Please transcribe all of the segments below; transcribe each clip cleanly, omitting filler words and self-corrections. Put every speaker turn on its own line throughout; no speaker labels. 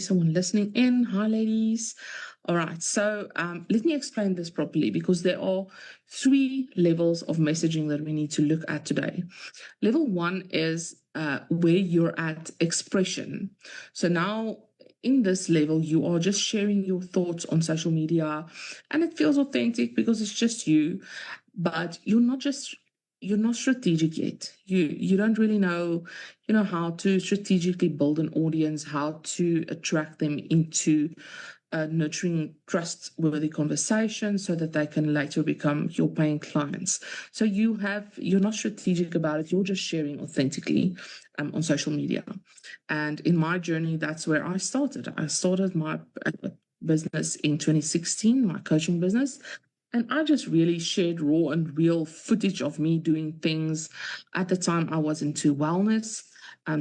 someone listening in. Hi, ladies. All right. So let me explain this properly because there are three levels of messaging that we need to look at today. Level one is where you're at expression. So now in this level, you are just sharing your thoughts on social media and it feels authentic because it's just you, but you're not strategic yet. You don't really know, how to strategically build an audience, how to attract them into nurturing trustworthy conversations so that they can later become your paying clients. So you're not strategic about it. You're just sharing authentically on social media. And in my journey, that's where I started. I started my business in 2016, my coaching business. And I just really shared raw and real footage of me doing things. At the time, I was into wellness.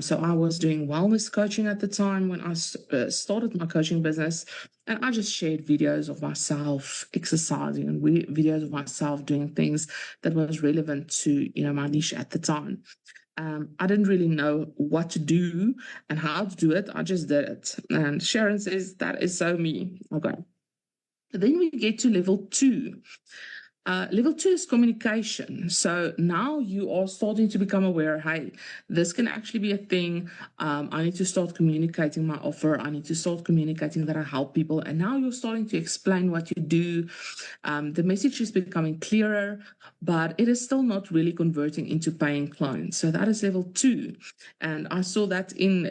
So I was doing wellness coaching at the time when I started my coaching business. And I just shared videos of myself exercising and videos of myself doing things that was relevant to, my niche at the time. I didn't really know what to do and how to do it. I just did it. And Sharon says, that is so me. Okay. Then we get to level two. Level two is communication. So now you are starting to become aware, hey, this can actually be a thing. I need to start communicating my offer. I need to start communicating that I help people. And now you're starting to explain what you do. The message is becoming clearer, but it is still not really converting into paying clients. So that is level two. And I saw that in,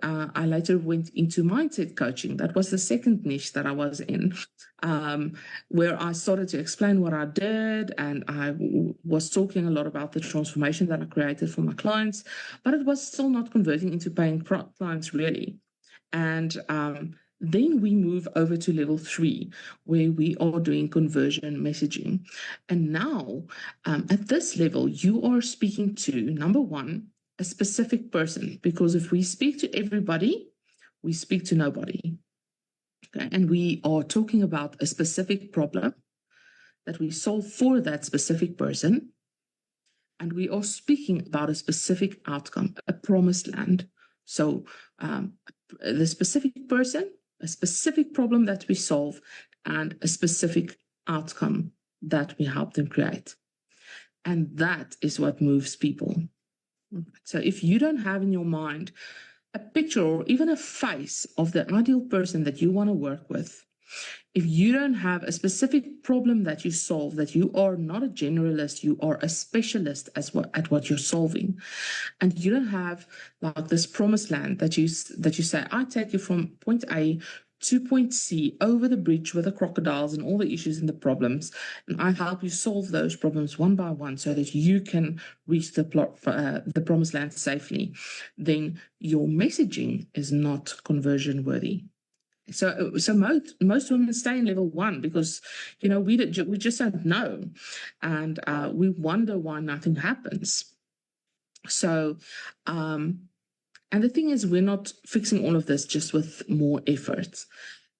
I later went into mindset coaching. That was the second niche that I was in. Where I started to explain what I did, and I was talking a lot about the transformation that I created for my clients, but it was still not converting into paying clients really. And then we move over to level three, where we are doing conversion messaging. And now at this level, you are speaking to, number one, a specific person, because if we speak to everybody, we speak to nobody. Okay? And we are talking about a specific problem that we solve for that specific person. And we are speaking about a specific outcome, a promised land. So the specific person, a specific problem that we solve, and a specific outcome that we help them create. And that is what moves people. So if you don't have in your mind a picture or even a face of the ideal person that you want to work with, if you don't have a specific problem that you solve, that you are not a generalist, you are a specialist at what you're solving, and you don't have like this promised land that you say, I take you from point A to point C over the bridge with the crocodiles and all the issues and the problems, and I help you solve those problems one by one so that you can reach the promised land safely, then your messaging is not conversion worthy. So most women stay in level one because, we just don't know. And we wonder why nothing happens. So, and the thing is, we're not fixing all of this just with more effort.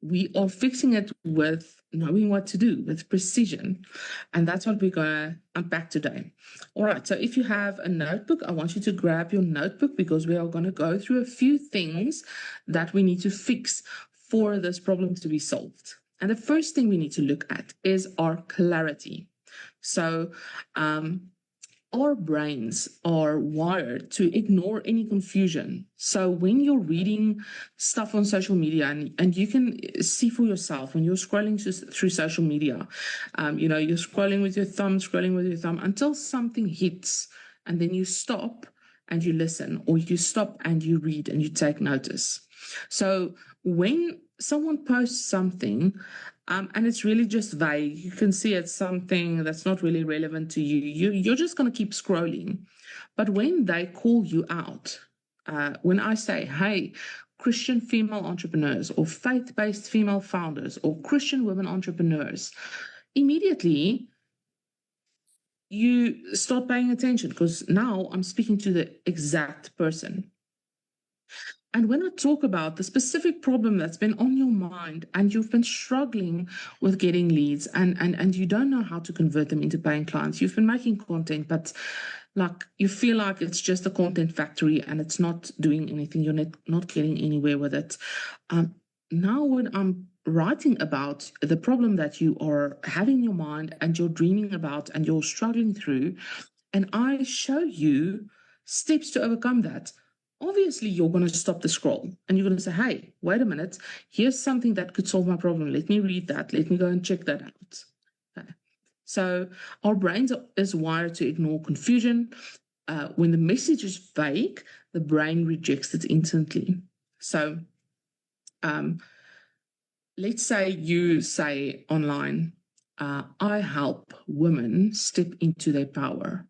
We are fixing it with knowing what to do, with precision. And that's what we're going to unpack today. All right. So if you have a notebook, I want you to grab your notebook because we are going to go through a few things that we need to fix for this problem to be solved. And the first thing we need to look at is our clarity. So, our brains are wired to ignore any confusion. So when you're reading stuff on social media, and you can see for yourself when you're scrolling through social media, you're scrolling with your thumb until something hits, and then you stop and you listen, or you stop and you read and you take notice. So when someone posts something, and it's really just vague, you can see it's something that's not really relevant to you. You're just going to keep scrolling. But when they call you out, when I say, hey, Christian female entrepreneurs or faith-based female founders or Christian women entrepreneurs, immediately you start paying attention because now I'm speaking to the exact person. And when I talk about the specific problem that's been on your mind and you've been struggling with getting leads and you don't know how to convert them into paying clients, you've been making content, but like you feel like it's just a content factory and it's not doing anything, you're not getting anywhere with it. Now when I'm writing about the problem that you are having in your mind and you're dreaming about and you're struggling through, and I show you steps to overcome that, obviously you're going to stop the scroll and you're going to say, hey, wait a minute, here's something that could solve my problem. Let me read that. Let me go and check that out. Okay. So our brains is wired to ignore confusion. When the message is vague, the brain rejects it instantly. So let's say you say online, I help women step into their power.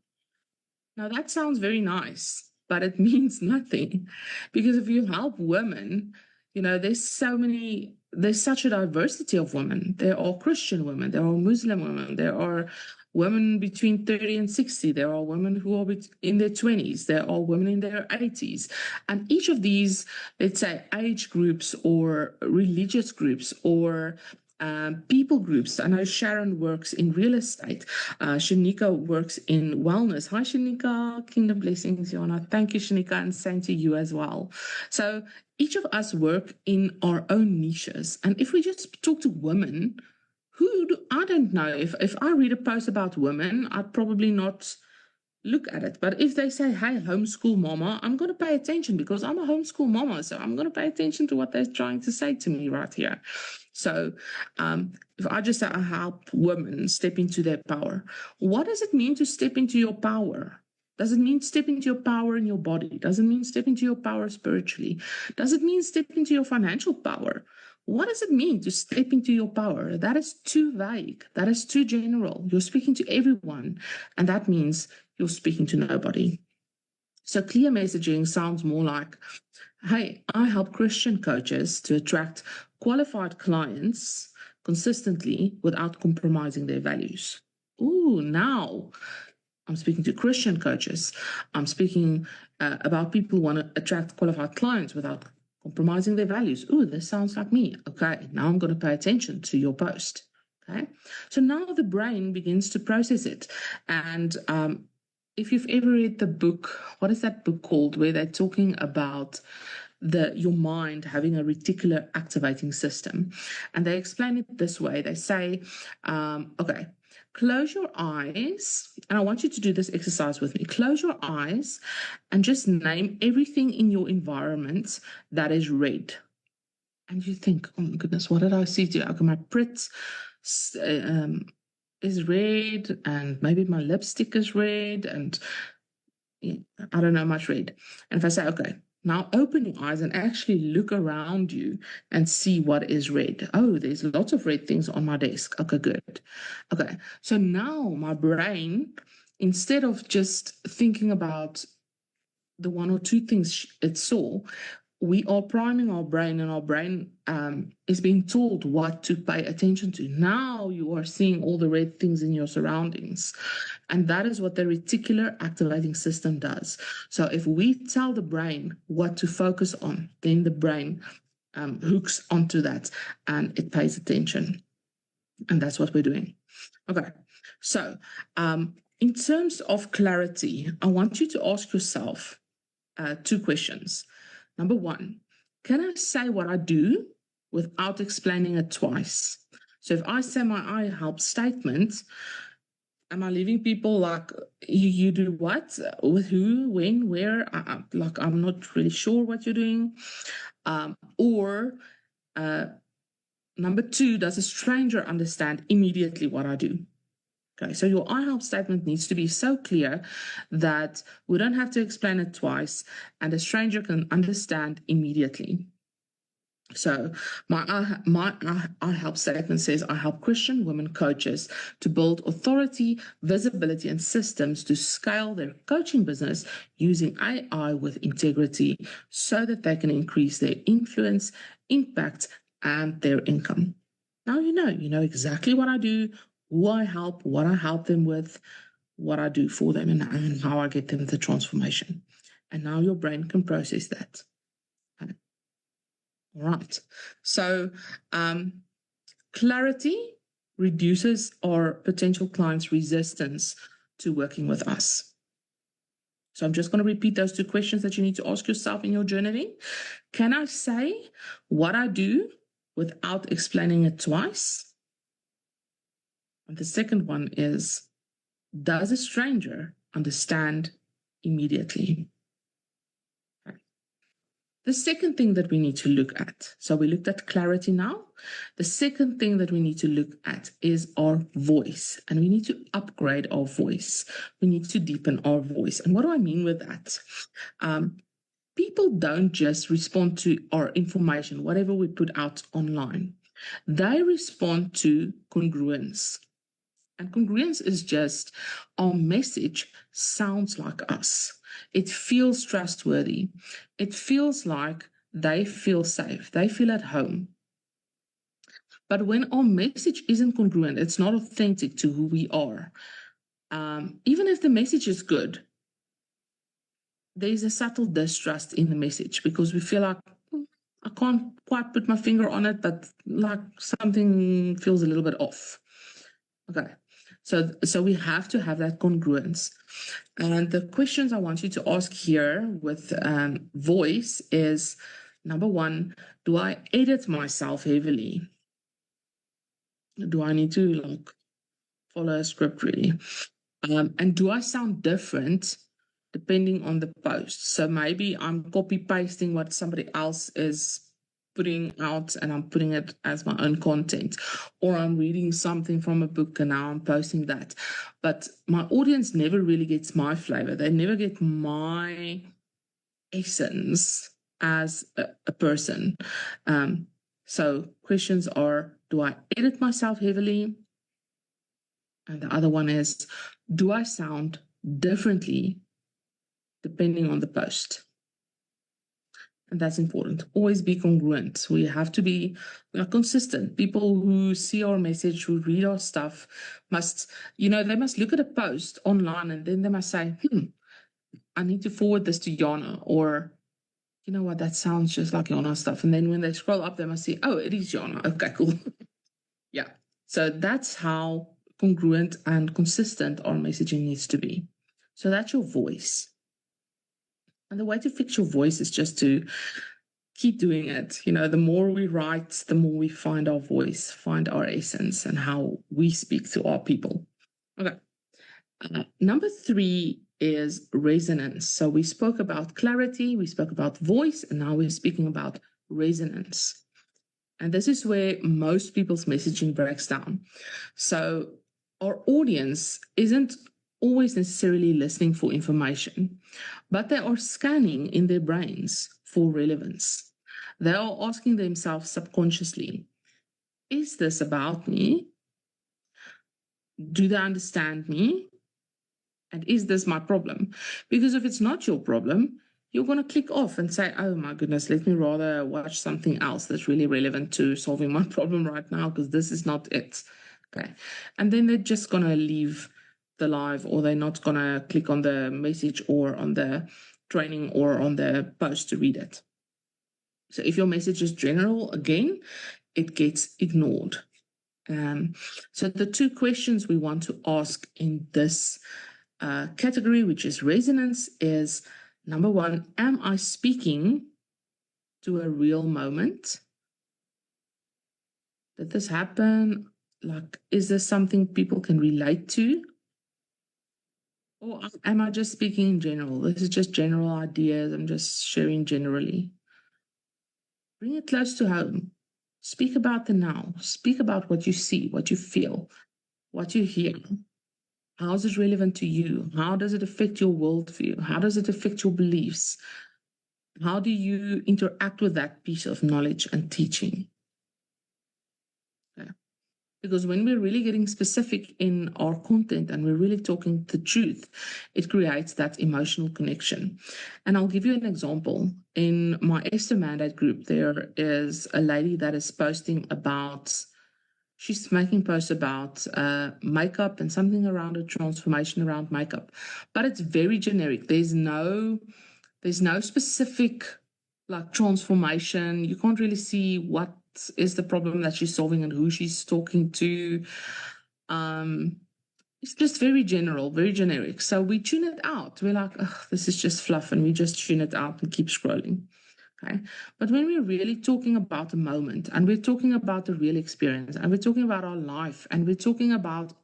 Now that sounds very nice, but it means nothing, because if you help women, there's such a diversity of women. There are Christian women, there are Muslim women, there are women between 30 and 60, there are women who are in their 20s, there are women in their 80s. And each of these, let's say, age groups or religious groups or people groups. I know Sharon works in real estate. Shanika works in wellness. Hi, Shanika. Kingdom blessings, Yana. Thank you, Shanika, and same to you as well. So each of us work in our own niches. And if we just talk to women, I don't know. If I read a post about women, I'd probably not look at it. But if they say, hey, homeschool mama, I'm going to pay attention because I'm a homeschool mama. So I'm going to pay attention to what they're trying to say to me right here. So if I just say I help women step into their power, what does it mean to step into your power? Does it mean step into your power in your body? Does it mean step into your power spiritually? Does it mean step into your financial power? What does it mean to step into your power? That is too vague. That is too general. You're speaking to everyone, and that means you're speaking to nobody. So clear messaging sounds more like, hey, I help Christian coaches to attract qualified clients consistently without compromising their values. Ooh, now I'm speaking to Christian coaches. I'm speaking about people who want to attract qualified clients without compromising their values. Ooh, this sounds like me. Okay, now I'm going to pay attention to your post. Okay, so now the brain begins to process it. And if you've ever read the book, what is that book called, where they're talking about your mind having a reticular activating system? And they explain it this way. They say, okay, close your eyes, and I want you to do this exercise with me. Close your eyes and just name everything in your environment that is red. And you think, oh my goodness, what did I see today? Okay, my Pritz is red, and maybe my lipstick is red, and I don't know much red. And if I say, okay, now open your eyes and actually look around you and see what is red. Oh, there's lots of red things on my desk. Okay, good. Okay, so now my brain, instead of just thinking about the one or two things it saw, we are priming our brain, and our brain is being told what to pay attention to. Now you are seeing all the red things in your surroundings. And that is what the reticular activating system does. So if we tell the brain what to focus on, then the brain hooks onto that and it pays attention. And that's what we're doing. Okay. So in terms of clarity, I want you to ask yourself two questions. Number one, can I say what I do without explaining it twice? So if I say my I help statement, am I leaving people like, you do what, with who, when, where? Like, I'm not really sure what you're doing. Or number two, does a stranger understand immediately what I do? Okay, so your I help statement needs to be so clear that we don't have to explain it twice and a stranger can understand immediately. So my I help statement says, I help Christian women coaches to build authority, visibility, and systems to scale their coaching business using AI with integrity so that they can increase their influence, impact, and their income. Now you know exactly what I do, who I help, what I help them with, what I do for them, and how I get them the transformation. And now your brain can process that. Okay. All right. So clarity reduces our potential clients' resistance to working with us. So I'm just going to repeat those two questions that you need to ask yourself in your journaling. Can I say what I do without explaining it twice? And the second one is, does a stranger understand immediately? Okay. The second thing that we need to look at, so we looked at clarity now. The second thing that we need to look at is our voice, and we need to upgrade our voice. We need to deepen our voice. And what do I mean with that? People don't just respond to our information, whatever we put out online. They respond to congruence. And congruence is just our message sounds like us. It feels trustworthy. It feels like they feel safe. They feel at home. But when our message isn't congruent, it's not authentic to who we are. Even if the message is good, there's a subtle distrust in the message because we feel like I can't quite put my finger on it, but like something feels a little bit off. Okay. So we have to have that congruence. And the questions I want you to ask here with voice is, number one, do I edit myself heavily? Do I need to follow a script really? And do I sound different depending on the post? So maybe I'm copy pasting what somebody else is putting out and I'm putting it as my own content, or I'm reading something from a book and now I'm posting that. But my audience never really gets my flavor. They never get my essence as a person. So questions are, do I edit myself heavily? And the other one is, do I sound differently depending on the post? And that's important. Always be congruent. We have to be consistent. People who see our message, who read our stuff, must, they must look at a post online and then they must say, I need to forward this to Yana, or, you know what, that sounds just like Yana stuff. And then when they scroll up, they must see, oh, it is Yana. Okay, cool. Yeah. So that's how congruent and consistent our messaging needs to be. So that's your voice. And the way to fix your voice is just to keep doing it. The more we write, the more we find our voice, find our essence, and how we speak to our people. Okay. Number 3 is resonance. So we spoke about clarity, we spoke about voice, and now we're speaking about resonance. And this is where most people's messaging breaks down. So our audience isn't always necessarily listening for information, but they are scanning in their brains for relevance. They are asking themselves subconsciously, is this about me? Do they understand me? And is this my problem? Because if it's not your problem, you're going to click off and say, oh my goodness, let me rather watch something else that's really relevant to solving my problem right now, because this is not it. Okay. And then they're just going to leave the live, or they're not going to click on the message or on the training or on the post to read it. So if your message is general, again, it gets ignored. So the 2 questions we want to ask in this category, which is resonance, is number 1, am I speaking to a real moment? Did this happen? Is this something people can relate to? Or am I just speaking in general? This is just general ideas. I'm just sharing generally. Bring it close to home. Speak about the now. Speak about what you see, what you feel, what you hear. How is it relevant to you? How does it affect your worldview? How does it affect your beliefs? How do you interact with that piece of knowledge and teaching? Okay. Because when we're really getting specific in our content and we're really talking the truth, it creates that emotional connection. And I'll give you an example. In my Esther Mandate group, there is a lady that is posting about, she's making posts about makeup and something around a transformation around makeup. But it's very generic. There's no specific transformation. You can't really see what is the problem that she's solving and who she's talking to. it's just very general, very generic. So we tune it out. We're like, oh, this is just fluff, and we just tune it out and keep scrolling. Okay. But when we're really talking about a moment, and we're talking about the real experience, and we're talking about our life, and we're talking about,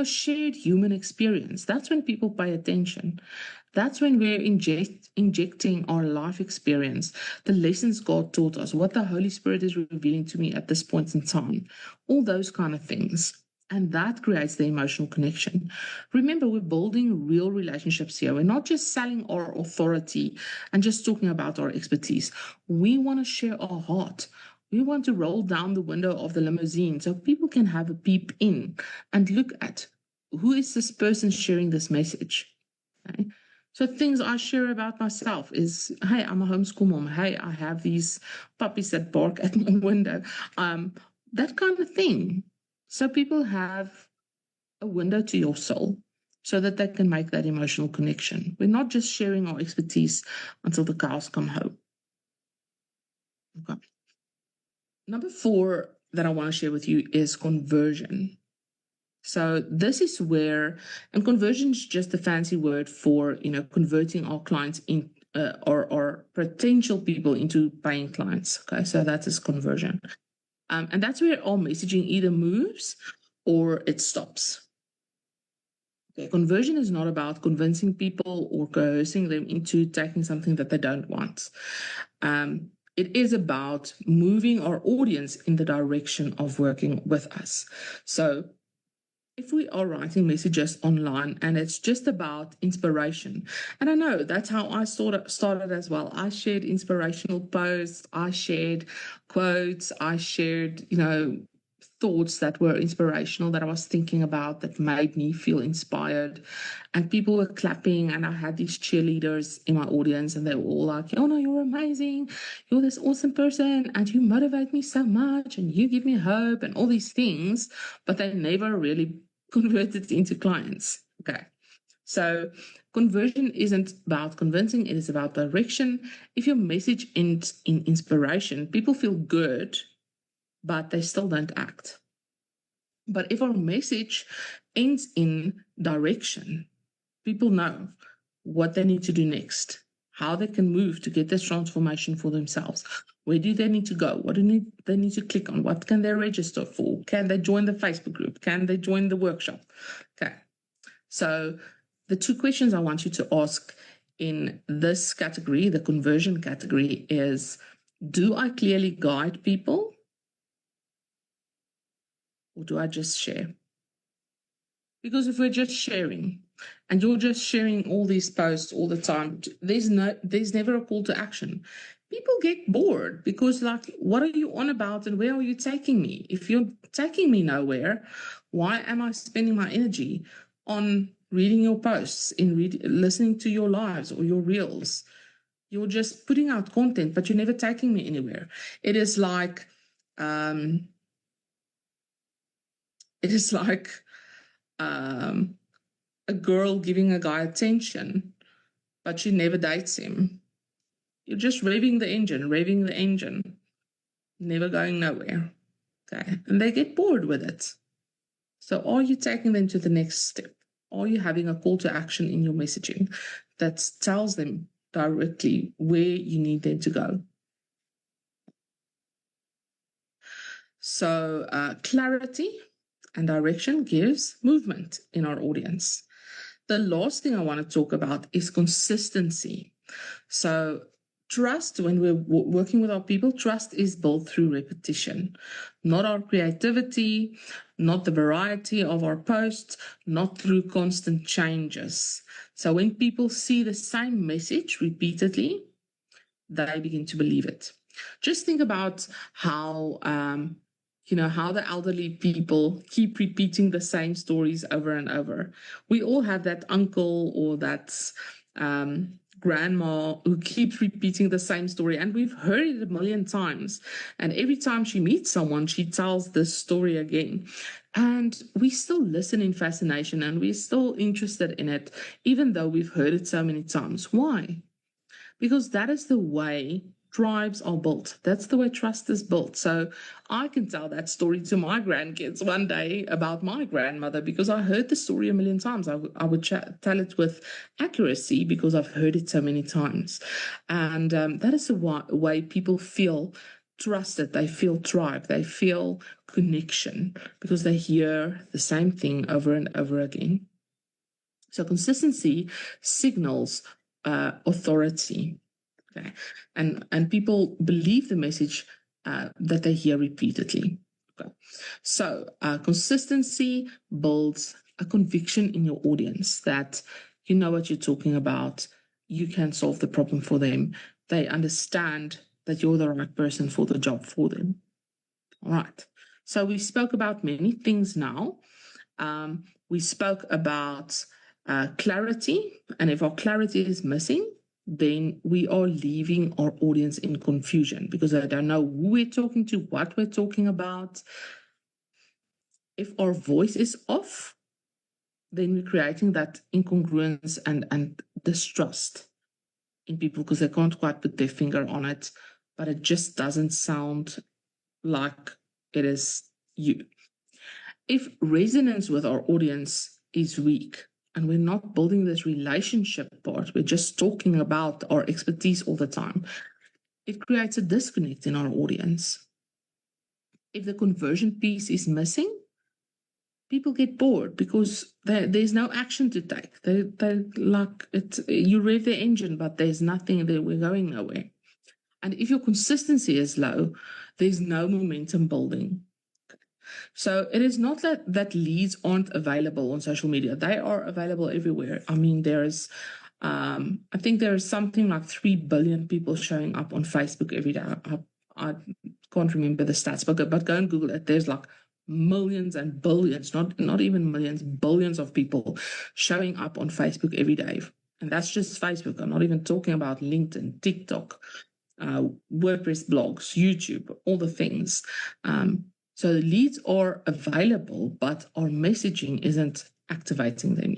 shared human experience, that's when people pay attention. That's when we're injecting our life experience, the lessons God taught us, what the Holy Spirit is revealing to me at this point in time, all those kind of things. And that creates the emotional connection. Remember, we're building real relationships here. We're not just selling our authority and just talking about our expertise. We want to share our heart. We want to roll down the window of the limousine so people can have a peep in and look at, who is this person sharing this message? Okay. So things I share about myself is, hey, I'm a homeschool mom. Hey, I have these puppies that bark at my window. That kind of thing. So people have a window to your soul so that they can make that emotional connection. We're not just sharing our expertise until the cows come home. Okay. Number 4 that I want to share with you is conversion. So this is where, and conversion is just a fancy word for, converting our clients in or potential people into paying clients. Okay, so that is conversion. And that's where our messaging either moves or it stops. Okay, conversion is not about convincing people or coercing them into taking something that they don't want. It is about moving our audience in the direction of working with us. So if we are writing messages online and it's just about inspiration, and I know that's how I started as well. I shared inspirational posts, I shared quotes, I shared, thoughts that were inspirational that I was thinking about that made me feel inspired. And people were clapping, and I had these cheerleaders in my audience, and they were all like, oh no, you're amazing. You're this awesome person, and you motivate me so much, and you give me hope, and all these things. But they never really converted into clients. Okay. So conversion isn't about convincing, it is about direction. If your message ends in inspiration, people feel good, but they still don't act. But if our message ends in direction, people know what they need to do next, how they can move to get this transformation for themselves. Where do they need to go? What do they need to click on? What can they register for? Can they join the Facebook group? Can they join the workshop? Okay. So the 2 questions I want you to ask in this category, the conversion category, is, do I clearly guide people? Or do I just share? Because if we're just sharing and you're just sharing all these posts all the time, there's never a call to action. People get bored because, like, what are you on about and where are you taking me? If you're taking me nowhere, why am I spending my energy on reading your posts, listening to your lives or your reels? You're just putting out content, but you're never taking me anywhere. It is like a girl giving a guy attention, but she never dates him. You're just revving the engine, never going nowhere. Okay. And they get bored with it. So are you taking them to the next step? Are you having a call to action in your messaging that tells them directly where you need them to go? So clarity and direction gives movement in our audience. The last thing I want to talk about is consistency. So trust, when we're working with our people, trust is built through repetition, not our creativity, not the variety of our posts, not through constant changes. So when people see the same message repeatedly, they begin to believe it. Just think about how how the elderly people keep repeating the same stories over and over. We all have that uncle or that grandma who keeps repeating the same story, and we've heard it a million times. And every time she meets someone, she tells this story again. And we still listen in fascination, and we're still interested in it, even though we've heard it so many times. Why? Because that is the way tribes are built. That's the way trust is built. So I can tell that story to my grandkids one day about my grandmother because I heard the story a million times. I would tell it with accuracy because I've heard it so many times. And that is the way people feel trusted. They feel tribe. They feel connection because they hear the same thing over and over again. So consistency signals authority. Okay. And people believe the message that they hear repeatedly. Okay. So consistency builds a conviction in your audience that you know what you're talking about. You can solve the problem for them. They understand that you're the right person for the job for them. All right. So we spoke about many things now. We spoke about clarity. And if our clarity is missing, then we are leaving our audience in confusion because they don't know who we're talking to, what we're talking about. If our voice is off, then we're creating that incongruence and distrust in people because they can't quite put their finger on it, but it just doesn't sound like it is you. If resonance with our audience is weak, and we're not building this relationship part, we're just talking about our expertise all the time, it creates a disconnect in our audience. If the conversion piece is missing, people get bored because there's no action to take. They like it. You rev the engine, but there's nothing there. We're going nowhere. And if your consistency is low, there's no momentum building. So it is not that leads aren't available on social media. They are available everywhere. I mean, I think there is something like 3 billion people showing up on Facebook every day. I can't remember the stats, but go and Google it. There's like millions and billions, not even millions, billions of people showing up on Facebook every day. And that's just Facebook. I'm not even talking about LinkedIn, TikTok, WordPress blogs, YouTube, all the things. So the leads are available, but our messaging isn't activating them yet.